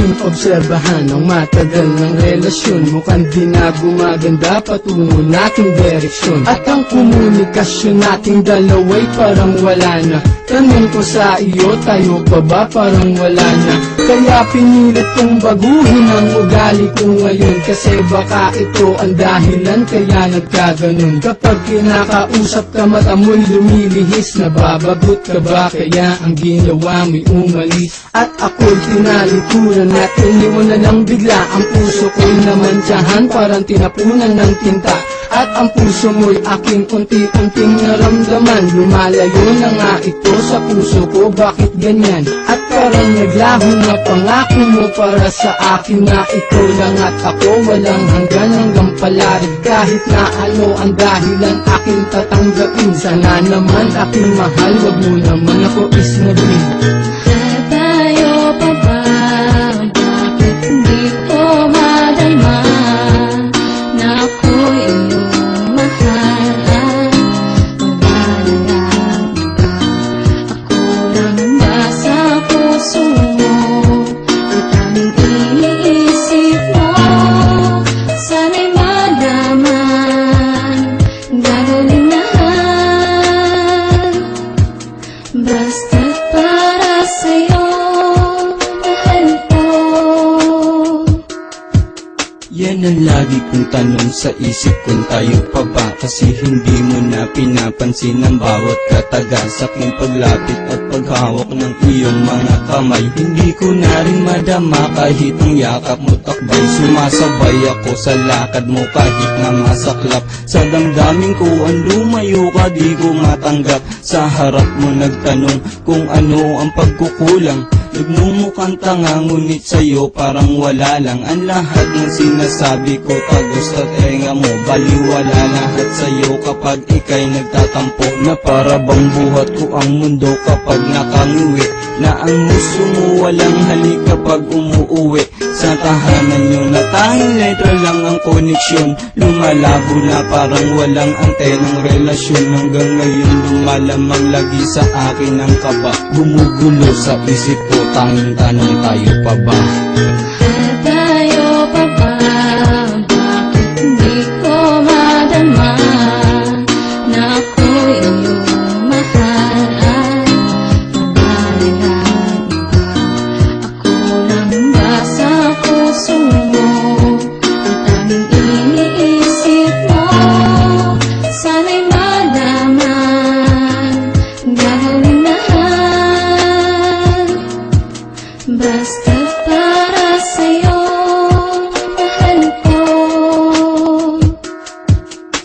aking obserbahan ang matagal ng relasyon. Mukhang di na gumaganda patungo nating direksyon. At ang komunikasyon nating dalawa'y parang wala na. Tanong ko sa iyo, tayo pa ba parang wala na? Kaya pinilit kong baguhin ang ugali ko ngayon, kasi baka ito ang dahilan kaya nagkaganon. Kapag kinakausap ka mata mo'y lumilihis, nababagot ka ba kaya ang ginawa mo'y umalis? At ako'y tinalikuran at iniwan na lang bigla ang puso ko'y namantsahan, parang tinapunan ng tinta. At ang puso mo'y aking unti-unting naramdaman. Lumalayo na nga ito sa puso ko, bakit ganyan? At parang naglaho na pangako mo para sa akin na ikaw lang at ako, walang hanggang palarig. Kahit na ano ang dahilan aking tatanggapin, sana naman aking mahal, wag mo naman ako isnabin. Tayo pa ba? Bakit hindi ko madalma na ako'y iyong mahal? Magmalalang ka, ako lang ba sa puso mo? Ang tanging iniisip mo, sana'y malaman, gagawin lahat, basta't para sa'yo, mahal ko. Yan ang lagi kong tanong sa isip kung tayo pa ba, kasi hindi mo na pinapansin ang bawat kataga sa aking paglapit at paghawak ng iyong mga kamay. Hindi ko na rin madama kahit ang yakap mo takbay. Sumasabay ako sa lakad mo kahit na masaklap sa damdamin ko. Ang lumayo ka di ko matanggap, sa harap mo nagtanong kung ano ang pagkukulang. Nagmumukhang tanga ngunit sa'yo parang wala lang. Ang lahat ng sinasabi ko tagos sa tenga mo, baliwala lahat sa'yo kapag ika'y nagtatampo. Na para bang buhat ko ang mundo kapag nakangiwi, na ang muso mo walang halik kapag umuuwi. Sa tahanan nyo na tanging letra lang ang koneksyon, lumalabo na parang walang antenang relasyon. Hanggang ngayon lumalamang lagi sa akin ang kaba, gumugulo sa isip ko, tanging tanong tayo pa ba? Tayo pa ba? Bakit hindi ko madama na ako'y iyong mahal? Magmalalang ka, ako lang ba sa puso mo? Ang tanging iniisip mo, sana'y malaman, gagawin lahat, basta't para sa'yo, mahal ko.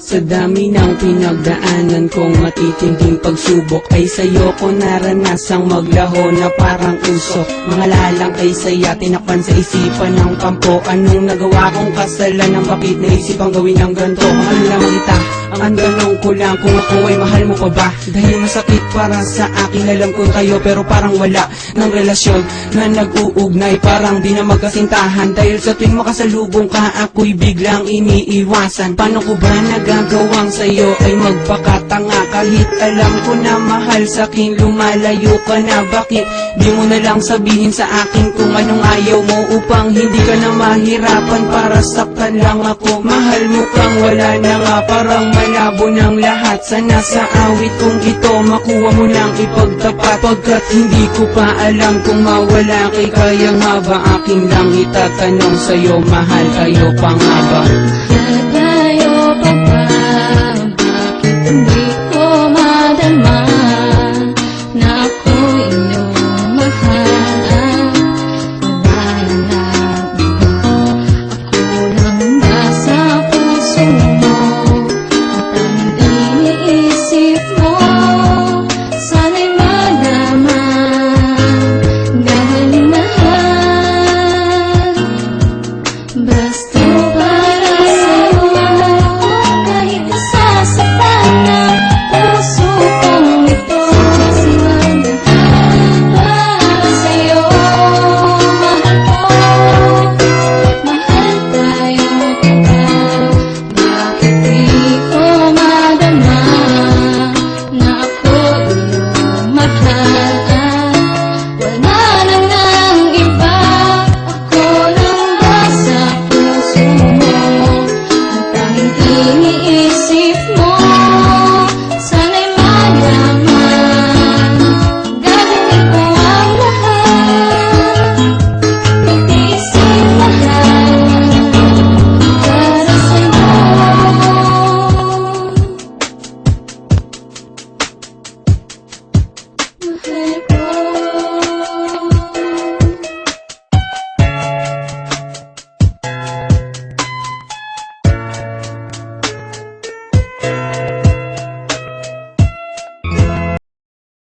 Sa dami ng pinagdaanan kong matitinding pagsubok, ay sa'yo ko naranasang maglaho na parang usok. Mga lalang kay saya, tinakpan sa isipan ng kampo. Anong nagawa kong kasalanan, bakit naisipang gawin ang ganito? Mahal naman kita, ang tanong ko lang kung ako ay mahal mo pa ba? Dahil masakit para sa akin, alam ko tayo pero parang wala ng relasyon na nag-uugnay, parang di na magkasintahan. Dahil sa tuwing makasalubong ka, ako'y biglang iniiwasan. Paano ko ba nagagawang sa'yo ay magpakatanga? Kahit alam ko na mahal sa'kin, lumalayo ka na. Bakit di mo na lang sabihin sa akin kung anong ayaw mo, upang hindi ka na mahirapan para saktan lang ako? Mahal mo kang wala na nga, parang malabo ng lahat. Sana sa awit kong ito makuha mo nang ipagtapat, pagkat hindi ko pa alam kung mawala kay kaya nga ba. Aking lang itatanong sa'yo, mahal kayo pa nga ba? Tayo pa ba? Bakit hindi